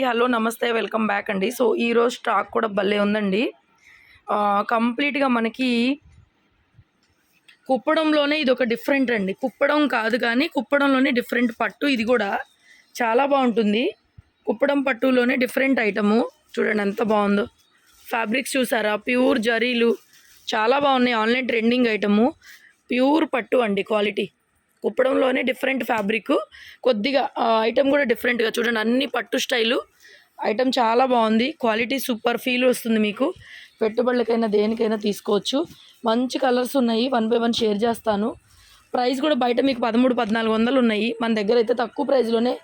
Hello నమస్తే welcome back అండి. So ఈరోజు స్టాక్ కూడా భలే ఉందండి. కంప్లీట్గా మనకి కుప్పడంలోనే ఇది ఒక డిఫరెంట్ అండి. కుప్పడం కాదు కానీ కుప్పడంలోనే డిఫరెంట్ పట్టు. ఇది కూడా చాలా బాగుంటుంది. కుప్పడం పట్టులోనే డిఫరెంట్ ఐటము. చూడండి ఎంత బాగుందో. ఫ్యాబ్రిక్స్ చూసారా, ప్యూర్ జరీలు చాలా బాగున్నాయి. ఆన్లైన్ ట్రెండింగ్ ఐటము, ప్యూర్ పట్టు అండి. క్వాలిటీ కుప్పడంలోనే డిఫరెంట్ ఫ్యాబ్రిక్. కొద్దిగా ఐటమ్ కూడా డిఫరెంట్గా చూడండి. అన్ని పట్టు స్టైలు ఐటమ్ చాలా బాగుంది. క్వాలిటీ సూపర్ ఫీల్ వస్తుంది మీకు. పెట్టుబడులకైనా దేనికైనా తీసుకోవచ్చు. మంచి కలర్స్ ఉన్నాయి. 1 by 1 షేర్ చేస్తాను. ప్రైస్ కూడా బయట మీకు 1300-1400 ఉన్నాయి. మన దగ్గర అయితే తక్కువ ప్రైస్లోనే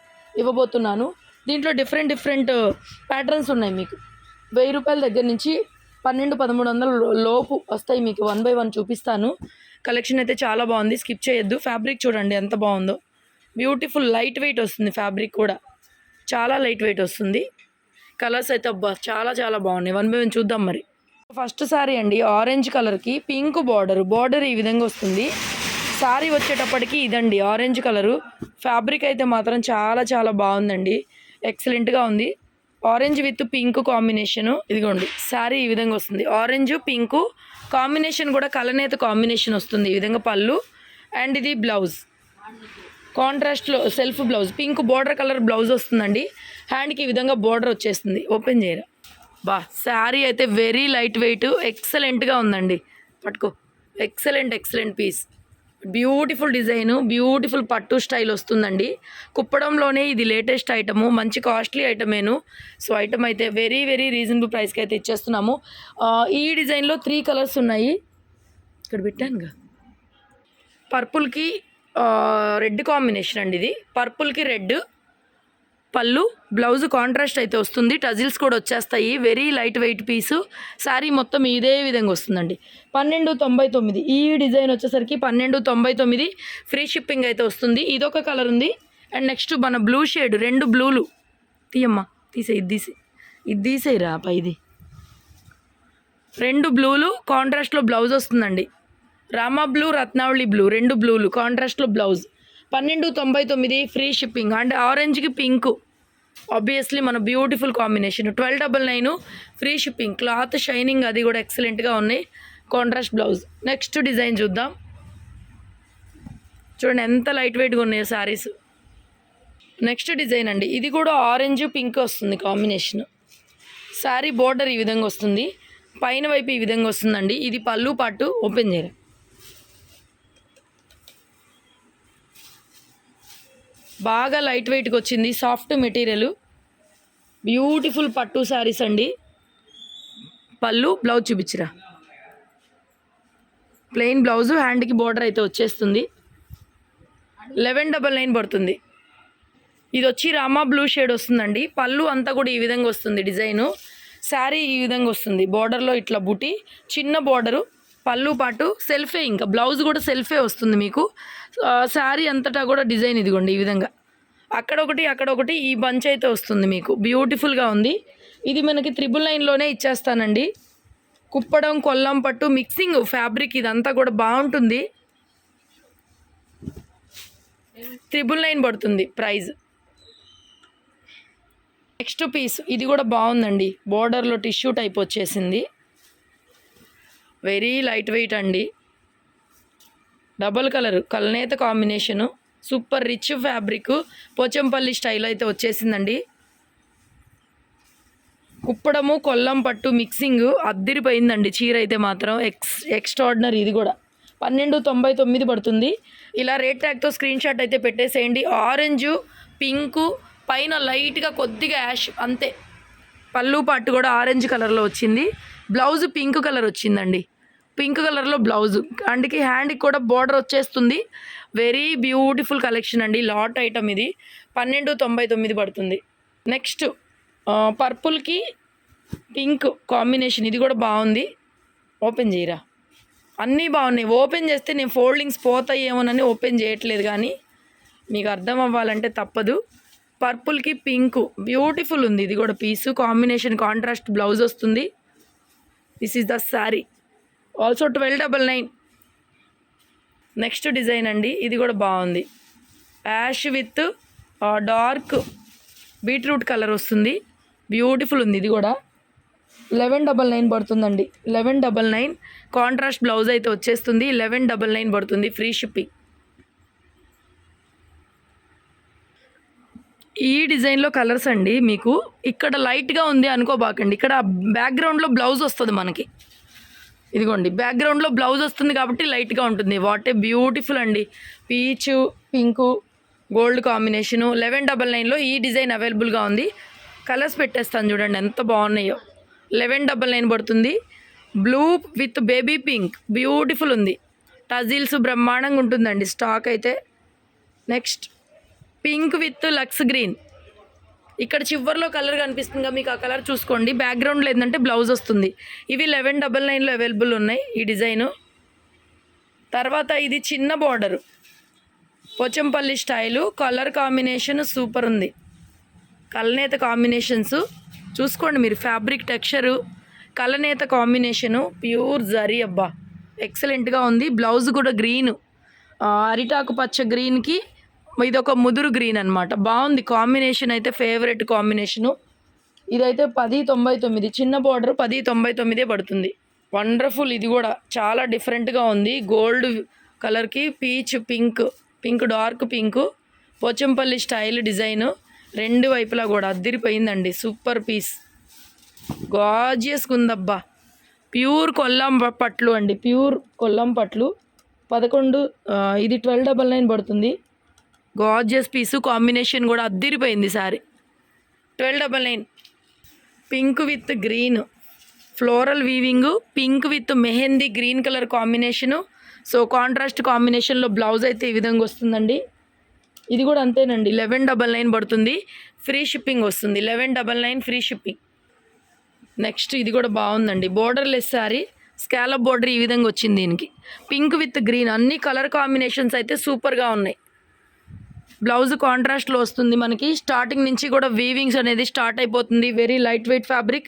ఇవ్వబోతున్నాను. దీంట్లో డిఫరెంట్ ప్యాటర్న్స్ ఉన్నాయి. మీకు 1000 రూపాయల దగ్గర నుంచి 1200-1300 లోపు వస్తాయి. మీకు 1 by 1 చూపిస్తాను. కలెక్షన్ అయితే చాలా బాగుంది. స్కిప్ చేయొద్దు. ఫ్యాబ్రిక్ చూడండి ఎంత బాగుందో. బ్యూటిఫుల్ లైట్ వెయిట్ వస్తుంది. ఫ్యాబ్రిక్ కూడా చాలా లైట్ వెయిట్ వస్తుంది. కలర్స్ అయితే అబ్బా చాలా చాలా బాగున్నాయి. 1 by 1 చూద్దాం. మరి ఫస్ట్ సారీ అండి, ఆరెంజ్ కలర్కి పింక్ బార్డర్ ఈ విధంగా వస్తుంది. సారీ వచ్చేటప్పటికి ఇదండి ఆరెంజ్ కలరు. ఫ్యాబ్రిక్ అయితే మాత్రం చాలా చాలా బాగుందండి. ఎక్సలెంట్గా ఉంది. Orange with pink combination. ఇదిగోండి శారీ ఈ విధంగా వస్తుంది. ఆరెంజ్ పింక్ కాంబినేషన్ కూడా కలనేత కాంబినేషన్ వస్తుంది. ఈ విధంగా పళ్ళు అండ్ ఇది బ్లౌజ్ కాంట్రాస్ట్లో self blouse. Pink border colour blouse వస్తుందండి. హ్యాండ్కి ఈ విధంగా బార్డర్ వచ్చేస్తుంది. ఓపెన్ చేయరా బా. శారీ అయితే వెరీ లైట్ వెయిట్ ఎక్సలెంట్గా ఉందండి. పట్టుకో. Excellent piece. Beautiful design, beautiful పట్టు స్టైల్ వస్తుందండి. కుప్పడంలోనే ఇది లేటెస్ట్ ఐటము. మంచి కాస్ట్లీ ఐటమేను. సో ఐటమ్ అయితే వెరీ వెరీ రీజనబుల్ ప్రైస్కి అయితే ఇచ్చేస్తున్నాము. ఈ డిజైన్లో 3 కలర్స్ ఉన్నాయి. ఇక్కడ పెట్టానుగా. పర్పుల్కి రెడ్ కాంబినేషన్ అండి. ఇది పర్పుల్కి రెడ్ పళ్ళు, బ్లౌజ్ కాంట్రాస్ట్ అయితే వస్తుంది. టజిల్స్ కూడా వచ్చేస్తాయి. వెరీ లైట్ వెయిట్ పీసు. శారీ మొత్తం ఇదే విధంగా వస్తుందండి. 1299. ఈ డిజైన్ వచ్చేసరికి 1299. ఫ్రీ షిప్పింగ్ అయితే వస్తుంది. ఇదొక కలర్ ఉంది. అండ్ నెక్స్ట్ మన బ్లూ షేడ్, 2 బ్లూలు తీయమ్మా. ఇది తీసేయరా పైది. 2 బ్లూలు కాంట్రాస్ట్లో బ్లౌజ్ వస్తుందండి. రామా బ్లూ, రత్నావళి బ్లూ, 2 బ్లూలు కాంట్రాస్ట్లో బ్లౌజ్. 1299 free shipping. అండ్ ఆరెంజ్కి పింక్ ఆబ్వియస్లీ మన beautiful combination. 1299 free shipping. Cloth shining అది కూడా ఎక్సలెంట్గా ఉన్నాయి. Contrast blouse. నెక్స్ట్ డిజైన్ చూద్దాం. చూడండి ఎంత లైట్ వెయిట్గా ఉన్నాయి శారీస్. నెక్స్ట్ డిజైన్ అండి. ఇది కూడా ఆరెంజ్ పింక్ వస్తుంది కాంబినేషన్. శారీ బోర్డర్ ఈ విధంగా వస్తుంది. పైన వైపు ఈ విధంగా వస్తుందండి. ఇది పళ్ళు పాటు. ఓపెన్ చేయరు. బాగా లైట్ వెయిట్గా వచ్చింది. Soft material. బ్యూటిఫుల్ పట్టు శారీస్ అండి. పళ్ళు, బ్లౌజ్ చూపించరా. ప్లెయిన్ బ్లౌజ్, హ్యాండ్కి బోర్డర్ అయితే వచ్చేస్తుంది. 1199 పడుతుంది. ఇది వచ్చి రామా బ్లూ షేడ్ వస్తుందండి. పళ్ళు అంతా కూడా ఈ విధంగా వస్తుంది డిజైను. శారీ ఈ విధంగా వస్తుంది. బోర్డర్లో ఇట్లా బుటీ, చిన్న బోర్డరు, పళ్ళు పాటు సెల్ఫే. ఇంకా బ్లౌజ్ కూడా సెల్ఫే వస్తుంది మీకు. శారీ అంతటా కూడా డిజైన్ ఇదిగోండి ఈ విధంగా. అక్కడొకటి ఈ బంచ్ అయితే వస్తుంది మీకు. బ్యూటిఫుల్గా ఉంది. ఇది మనకి 999లోనే ఇచ్చేస్తానండి. కుప్పడం కొల్లం పట్టు మిక్సింగ్ ఫ్యాబ్రిక్ ఇదంతా కూడా బాగుంటుంది. 999 పడుతుంది ప్రైజ్. నెక్స్ట్ పీస్ ఇది కూడా బాగుందండి. బోర్డర్లో టిష్యూ టైప్ వచ్చేసింది. వెరీ లైట్ వెయిట్ అండి. డబల్ కలర్ కలనేత combination. Super rich fabric. Pochampally style అయితే వచ్చేసిందండి. కుప్పడము కొల్లం పట్టు మిక్సింగ్ అద్దిరిపోయిందండి. చీర అయితే మాత్రం ఎక్స్ట్రాడినరీ. ఇది కూడా 1299 పడుతుంది. ఇలా రేట్ ట్యాగ్తో స్క్రీన్ షాట్ అయితే పెట్టేసేయండి. ఆరెంజు పింకు పైన లైట్గా కొద్దిగా యాష్ అంతే. పళ్ళు పాటు కూడా ఆరెంజ్ కలర్లో వచ్చింది. బ్లౌజ్ పింక్ కలర్ వచ్చిందండి. పింక్ కలర్లో బ్లౌజ్. అందుకే హ్యాండ్కి కూడా బార్డర్ వచ్చేస్తుంది. వెరీ బ్యూటిఫుల్ కలెక్షన్ అండి. లాట్ ఐటమ్ ఇది. 1299 పడుతుంది. నెక్స్ట్ పర్పుల్కి పింక్ కాంబినేషన్. ఇది కూడా బాగుంది. ఓపెన్ చేయరా. అన్నీ బాగున్నాయి. ఓపెన్ చేస్తే నేను ఫోల్డింగ్స్ పోతాయేమోనని ఓపెన్ చేయట్లేదు, కానీ మీకు అర్థం అవ్వాలంటే తప్పదు. పర్పుల్కి పింక్ బ్యూటిఫుల్ ఉంది. ఇది కూడా పీసు కాంబినేషన్. కాంట్రాస్ట్ బ్లౌజ్ వస్తుంది. This is the sari. Also 1299. Next design అండి. ఇది కూడా బాగుంది. Ash with dark beetroot colour వస్తుంది, బ్యూటిఫుల్ ఉంది. ఇది కూడా 1199 పడుతుందండి. 1199 కాంట్రాస్ట్ బ్లౌజ్ అయితే వచ్చేస్తుంది. 1199 పడుతుంది, ఫ్రీ షిప్పింగ్. ఈ డిజైన్లో కలర్స్ అండి మీకు ఇక్కడ లైట్గా ఉంది అనుకోబాకండి. ఇక్కడ బ్యాక్గ్రౌండ్లో బ్లౌజ్ వస్తుంది మనకి. ఇదిగోండి బ్యాక్గ్రౌండ్లో బ్లౌజ్ వస్తుంది కాబట్టి లైట్గా ఉంటుంది. వాట్ ఏ బ్యూటిఫుల్ అండి. పీచు పింకు గోల్డ్ కాంబినేషను. 1199లో ఈ డిజైన్ అవైలబుల్గా ఉంది. కలర్స్ పెట్టేస్తాను చూడండి ఎంత బాగున్నాయో. 1199 పడుతుంది. Blue with baby pink beautiful ఉంది. టజిల్స్ బ్రహ్మాండంగా ఉంటుందండి స్టాక్ అయితే. Next pink with lux green. ఇక్కడ చివర్లో కలర్ కనిపిస్తుందిగా మీకు, ఆ కలర్ చూసుకోండి. బ్యాక్గ్రౌండ్లో ఏంటంటే బ్లౌజ్ వస్తుంది. ఇవి 1199లో అవైలబుల్ ఉన్నాయి ఈ డిజైను. తర్వాత ఇది చిన్న border, Pochampally style. Colour combination super ఉంది. కలనేత కాంబినేషన్స్ చూసుకోండి మీరు. ఫ్యాబ్రిక్ టెక్స్చరు, కలనేత కాంబినేషను, ప్యూర్ జరీ. అబ్బా ఎక్సలెంట్గా ఉంది. బ్లౌజ్ కూడా గ్రీను, అరిటాకు పచ్చ గ్రీన్కి ఇదొక ముదురు గ్రీన్ అనమాట. బాగుంది కాంబినేషన్ అయితే, ఫేవరెట్ కాంబినేషను. ఇదైతే 1099, చిన్న బార్డర్ 1099 పడుతుంది. వండర్ఫుల్. ఇది కూడా చాలా డిఫరెంట్గా ఉంది. గోల్డ్ కలర్కి peach pink dark pink, Pochampally style design. రెండు వైపులా కూడా అద్దిరిపోయిందండి. సూపర్ పీస్, గాజియస్గా ఉందబ్బా. ప్యూర్ కొల్లం పట్లు అండి, ప్యూర్ కొల్లం పట్లు. 11 ఇది 1299 పడుతుంది. గాజియస్ పీసు, కాంబినేషన్ కూడా అద్దిరిపోయింది sari. 1299. Pink with green floral weaving, pink with mehndi green colour combination. So contrast కాంబినేషన్లో బ్లౌజ్ అయితే ఈ విధంగా వస్తుందండి. ఇది కూడా అంతేనండి, 1199 పడుతుంది, ఫ్రీ షిప్పింగ్ వస్తుంది. 1199 ఫ్రీ షిప్పింగ్. నెక్స్ట్ ఇది కూడా బాగుందండి, బోర్డర్లెస్ శారీ, స్కాలప్ బోర్డర్ ఈ విధంగా వచ్చింది దీనికి. పింక్ విత్ గ్రీన్, అన్ని కలర్ కాంబినేషన్స్ అయితే సూపర్గా ఉన్నాయి. బ్లౌజ్ కాంట్రాస్ట్లో వస్తుంది మనకి. స్టార్టింగ్ నుంచి కూడా వీవింగ్స్ అనేది స్టార్ట్ అయిపోతుంది. Very light weight fabric.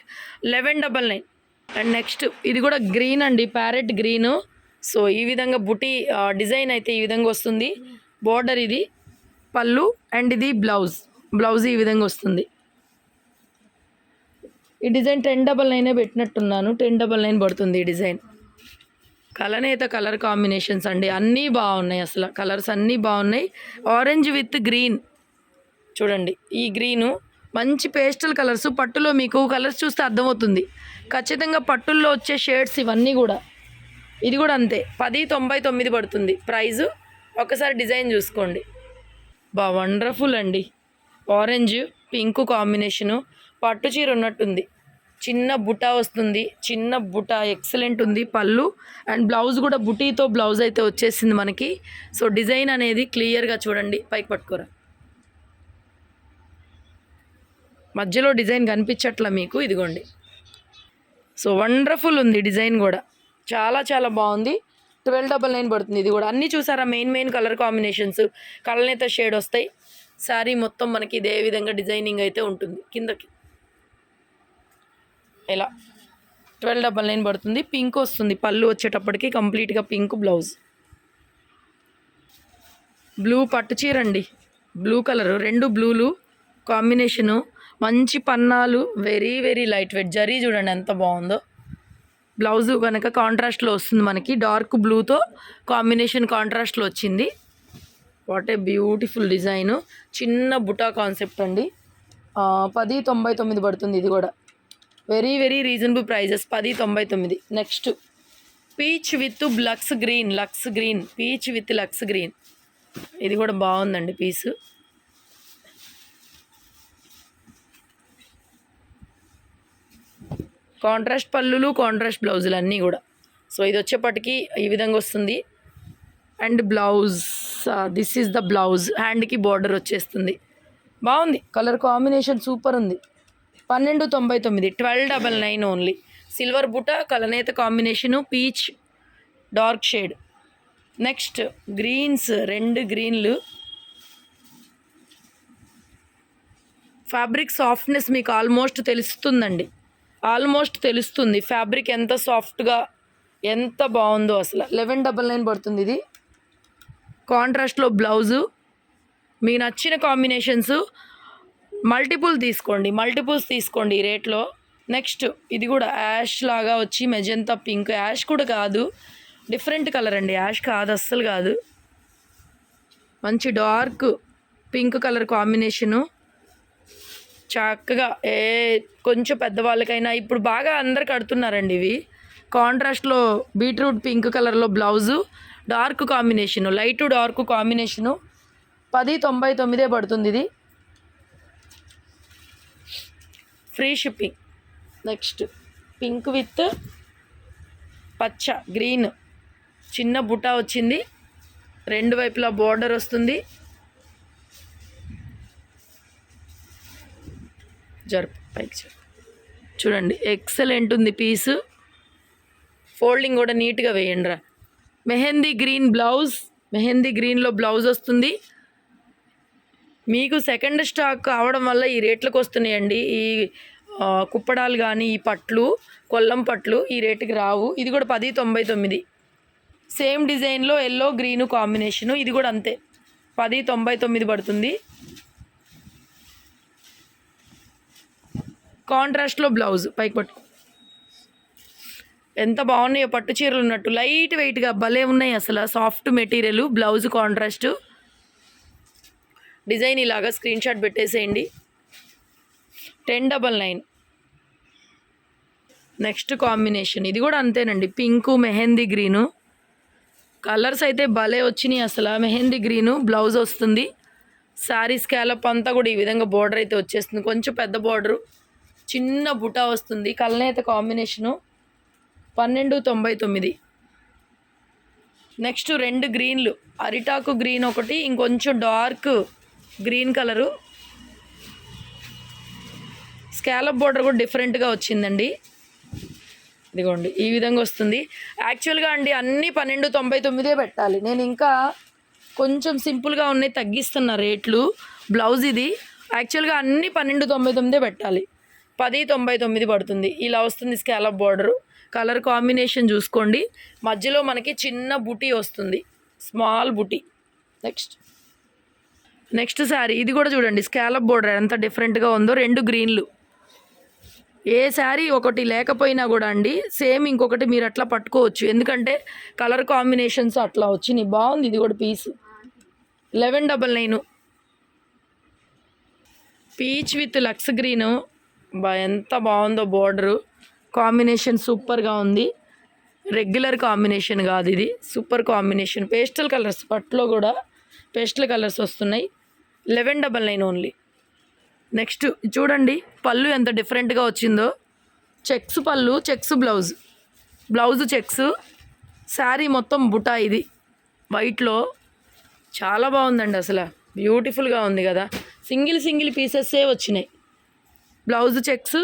1199. And next ఇది కూడా గ్రీన్ అండి, ప్యారెట్ గ్రీను. సో ఈ విధంగా బుటీ డిజైన్ అయితే ఈ విధంగా వస్తుంది. బోర్డర్ ఇది పళ్ళు, అండ్ ఇది బ్లౌజ్ ఈ విధంగా వస్తుంది. ఈ డిజైన్ 1099 పెట్టినట్టున్నాను. 1099 పడుతుంది ఈ డిజైన్. కలనేత కలర్ కాంబినేషన్స్ అండి, అన్నీ బాగున్నాయి. అసలు కలర్స్ అన్నీ బాగున్నాయి. ఆరెంజ్ విత్ గ్రీన్ చూడండి. ఈ గ్రీను మంచి పేస్టల్ కలర్స్. పట్టులో మీకు కలర్స్ చూస్తే అర్థమవుతుంది ఖచ్చితంగా పట్టుల్లో వచ్చే షేడ్స్ ఇవన్నీ కూడా. ఇది కూడా అంతే, 1099 పడుతుంది ప్రైజు. ఒకసారి డిజైన్ చూసుకోండి. వండర్ఫుల్ అండి. ఆరెంజ్ పింక్ కాంబినేషను, పట్టు చీర ఉన్నట్టుంది. చిన్న బుటా వస్తుంది, చిన్న బుటా ఎక్సలెంట్ ఉంది. పళ్ళు అండ్ బ్లౌజ్ కూడా బుటీతో బ్లౌజ్ అయితే వచ్చేసింది మనకి. సో డిజైన్ అనేది క్లియర్గా చూడండి. పైకి పట్టుకోరా, మధ్యలో డిజైన్ కనిపించట్లా మీకు, ఇదిగోండి. సో వండర్ఫుల్ ఉంది డిజైన్ కూడా, చాలా చాలా బాగుంది. 1299 పడుతుంది. ఇది కూడా అన్నీ చూసారా, మెయిన్ కలర్ కాంబినేషన్స్, కలనేత షేడ్ వస్తాయి. శారీ మొత్తం మనకి ఇదే విధంగా డిజైనింగ్ అయితే ఉంటుంది. కిందకి ఇలా 1299 పడుతుంది. పింక్ వస్తుంది పళ్ళు వచ్చేటప్పటికి, కంప్లీట్గా పింక్ బ్లౌజ్. బ్లూ పట్టు చీర అండి, బ్లూ కలరు, రెండు బ్లూలు కాంబినేషను, మంచి పన్నాలు, వెరీ లైట్ వెయిట్. జరీ చూడండి ఎంత బాగుందో. బ్లౌజు కనుక కాంట్రాస్ట్లో వస్తుంది మనకి, డార్క్ బ్లూతో కాంబినేషన్ కాంట్రాస్ట్లో వచ్చింది. What a beautiful design. చిన్న బుటా కాన్సెప్ట్ అండి. 1099 పడుతుంది. ఇది కూడా very reasonable prices, 1099. Next peach with lux green, peach with lux green. ఇది కూడా బాగుందండి పీసు. కాంట్రాస్ట్ పళ్ళులు, కాంట్రాస్ట్ బ్లౌజులు అన్నీ కూడా. సో ఇది వచ్చేప్పటికి ఈ విధంగా వస్తుంది. And blouse, this is the blouse. హ్యాండ్కి బార్డర్ వచ్చేస్తుంది. బాగుంది, కలర్ కాంబినేషన్ సూపర్ ఉంది. 1299, 1299 ఓన్లీ. సిల్వర్ బుట్ట, కలనేత combination, peach dark shade. Next greens, రెండు గ్రీన్లు. ఫ్యాబ్రిక్ సాఫ్ట్నెస్ మీకు ఆల్మోస్ట్ తెలుస్తుంది. ఫ్యాబ్రిక్ ఎంత సాఫ్ట్గా ఎంత బాగుందో అసలు. 1199 పడుతుంది. ఇది కాంట్రాస్ట్లో బ్లౌజు. మీకు నచ్చిన కాంబినేషన్స్ మల్టిపుల్స్ తీసుకోండి ఈ రేట్లో. నెక్స్ట్ ఇది కూడా యాష్ లాగా వచ్చి మెజంతా పింక్, యాష్ కూడా కాదు, డిఫరెంట్ కలర్ అండి, యాష్ కాదు, అస్సలు కాదు, మంచి డార్క్ పింక్ కలర్ కాంబినేషను. చక్కగా కొంచెం పెద్దవాళ్ళకైనా ఇప్పుడు బాగా అందరు కడుతున్నారండి ఇవి. కాంట్రాస్ట్లో బీట్రూట్ పింక్ కలర్లో blouse, dark combination, light dark combination. 1099 పడుతుంది ఇది, free shipping. Next pink with పచ్చ గ్రీన్, చిన్న బుటా వచ్చింది, రెండు వైపులా బోర్డర్ వస్తుంది. పైకి చూడండి, ఎక్సలెంట్ ఉంది పీసు. ఫోల్డింగ్ కూడా నీట్గా వేయండి రా. మెహందీ గ్రీన్ బ్లౌజ్, మెహందీ గ్రీన్లో బ్లౌజ్ వస్తుంది. మీకు సెకండ్ స్టాక్ కావడం వల్ల ఈ రేట్లకు వస్తున్నాయండి. ఈ కుప్పడాలు కానీ ఈ పట్లు, కొల్లం పట్లు ఈ రేటుకి రావు. ఇది కూడా 1099. సేమ్ డిజైన్లో ఎల్లో గ్రీను కాంబినేషను, ఇది కూడా అంతే 1099 పడుతుంది. కాంట్రాస్ట్లో బ్లౌజ్ పైకి పట్టు, ఎంత బాగున్నాయో పట్టు చీరలు ఉన్నట్టు, లైట్ వెయిట్గా భలే ఉన్నాయి అసలు. Soft material, blouse contrast, design ఇలాగా స్క్రీన్ షాట్ పెట్టేసేయండి. 1099. నెక్స్ట్ కాంబినేషన్ ఇది కూడా అంతేనండి, పింకు మెహందీ గ్రీను. కలర్స్ అయితే భలే వచ్చినాయి అసలు. మెహందీ గ్రీను బ్లౌజ్ వస్తుంది, శారీ స్కాలప్ అంతా కూడా ఈ విధంగా బోర్డర్ అయితే వచ్చేస్తుంది, కొంచెం పెద్ద బోర్డరు, చిన్న బుటా వస్తుంది. కలనేత కాంబినేషను 1299. నెక్స్ట్ రెండు గ్రీన్లు, అరిటాకు గ్రీన్ ఒకటి, ఇంకొంచెం dark green colour, scallop border కూడా డిఫరెంట్గా వచ్చిందండి. ఇదిగోండి ఈ విధంగా వస్తుంది. యాక్చువల్గా అండి అన్నీ 1299 పెట్టాలి, నేను ఇంకా కొంచెం సింపుల్గా ఉన్నాయి తగ్గిస్తున్న రేట్లు. బ్లౌజ్ ఇది యాక్చువల్గా అన్నీ 1299 పెట్టాలి, 1099 పడుతుంది. ఇలా వస్తుంది స్కాలప్ బోర్డరు. కలర్ కాంబినేషన్ చూసుకోండి, మధ్యలో మనకి చిన్న బుటీ వస్తుంది, స్మాల్ బుటీ. నెక్స్ట్ శారీ ఇది కూడా చూడండి, స్కాలప్ బోర్డర్ ఎంత డిఫరెంట్గా ఉందో, రెండు గ్రీన్లు. ఏ శారీ ఒకటి లేకపోయినా కూడా అండి సేమ్ ఇంకొకటి మీరు అట్లా పట్టుకోవచ్చు, ఎందుకంటే కలర్ కాంబినేషన్స్ అట్లా వచ్చినాయి. బాగుంది ఇది కూడా పీసు. 1199. పీచ్ విత్ లక్స్ గ్రీను, ఎంత బాగుందో బోర్డరు కాంబినేషన్, సూపర్గా ఉంది. రెగ్యులర్ కాంబినేషన్ కాదు ఇది, సూపర్ కాంబినేషన్. పేస్టల్ కలర్స్, పట్టులో కూడా పేస్టల్ కలర్స్ వస్తున్నాయి. 1199 ఓన్లీ. నెక్స్ట్ చూడండి పళ్ళు ఎంత డిఫరెంట్గా వచ్చిందో, చెక్స్ పళ్ళు, చెక్స్ బ్లౌజ్ చెక్స్, శారీ మొత్తం బుటా ఇది వైట్లో, చాలా బాగుందండి అసలు, బ్యూటిఫుల్గా ఉంది కదా. సింగిల్ పీసెస్సే వచ్చినాయి. బ్లౌజ్ చెక్స్,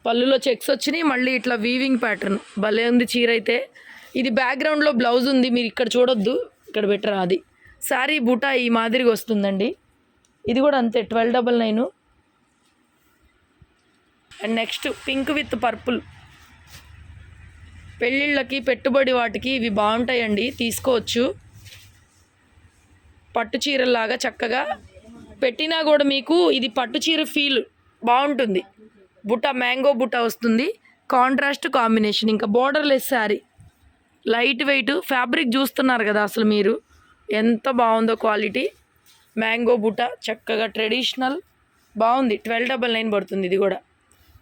పళ్ళులో చెక్స్ వచ్చినాయి, మళ్ళీ ఇట్లా వీవింగ్ ప్యాటర్న్ భలే ఉంది చీర అయితే. ఇది బ్యాక్గ్రౌండ్లో బ్లౌజ్ ఉంది, మీరు ఇక్కడ చూడొద్దు, ఇక్కడ బెటర్. అది శారీ బుటా ఈ మాదిరిగా వస్తుందండి. ఇది కూడా అంతే 1299. And next pink with purple, పెళ్ళిళ్ళకి పెట్టుబడి వాటికి ఇవి బాగుంటాయండి, తీసుకోవచ్చు. పట్టు చీరలాగా చక్కగా పెట్టినా కూడా మీకు ఇది పట్టు చీర ఫీల్ బాగుంటుంది. బుట్ట మ్యాంగో బుట్ట వస్తుంది, కాంట్రాస్ట్ కాంబినేషన్. ఇంకా borderless sari, light weight fabric చూస్తున్నారు కదా అసలు మీరు, ఎంత బాగుందో క్వాలిటీ. మ్యాంగో బుట్ట చక్కగా ట్రెడిషనల్ బాగుంది. 1299 పడుతుంది. ఇది కూడా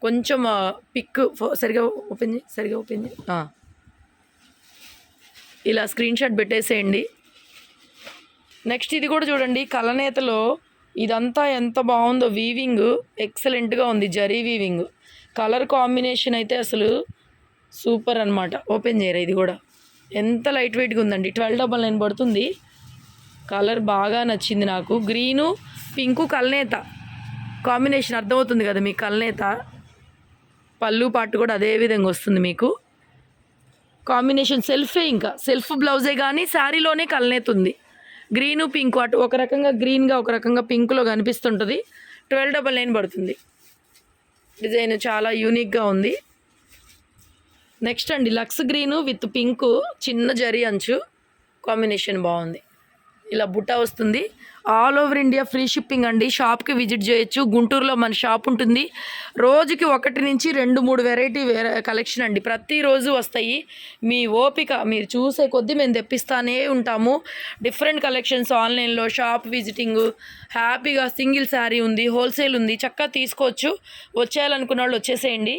కొంచెం పిక్ సరిగా ఓపెన్ చేయి. ఇలా స్క్రీన్ షాట్ పెట్టేసేయండి. నెక్స్ట్ ఇది కూడా చూడండి, కలనేతలో ఇదంతా ఎంత బాగుందో, వీవింగ్ ఎక్సలెంట్గా ఉంది, జరీ వీవింగ్. కలర్ కాంబినేషన్ అయితే అసలు సూపర్ అనమాట. ఓపెన్ చేయరా, ఇది కూడా ఎంత లైట్ వెయిట్గా ఉందండి. 1299 పడుతుంది. కలర్ బాగా నచ్చింది నాకు, గ్రీను పింకు కలనేత కాంబినేషన్ అర్థమవుతుంది కదా మీకు. కలనేత పళ్ళు పాటు కూడా అదే విధంగా వస్తుంది మీకు. కాంబినేషన్ సెల్ఫే, ఇంకా సెల్ఫ్ బ్లౌజే కానీ శారీలోనే కలనేత ఉంది. గ్రీను పింకు, అటు ఒక రకంగా గ్రీన్గా ఒక రకంగా పింకులో కనిపిస్తుంటుంది. 1299 పడుతుంది. డిజైన్ చాలా యూనిక్గా ఉంది. నెక్స్ట్ అండి లక్స్ గ్రీను విత్ పింకు, చిన్న జరీ అంచు కాంబినేషన్ బాగుంది. ఇలా బుట్ట వస్తుంది. All over India free shipping అండి. షాప్కి విజిట్ చేయొచ్చు. గుంటూరులో మన షాప్ ఉంటుంది. రోజుకి 1 నుంచి 2-3 వెరైటీ కలెక్షన్ అండి. ప్రతిరోజు వస్తాయి. మీ ఓపిక మీరు చూసే కొద్దీ మేము తెప్పిస్తానే ఉంటాము. డిఫరెంట్ కలెక్షన్స్ ఆన్లైన్లో, షాప్ విజిటింగ్, హ్యాపీగా సింగిల్ శారీ ఉంది, హోల్సేల్ ఉంది, చక్కగా తీసుకోవచ్చు. వచ్చేయాలనుకున్న వాళ్ళు వచ్చేసేయండి.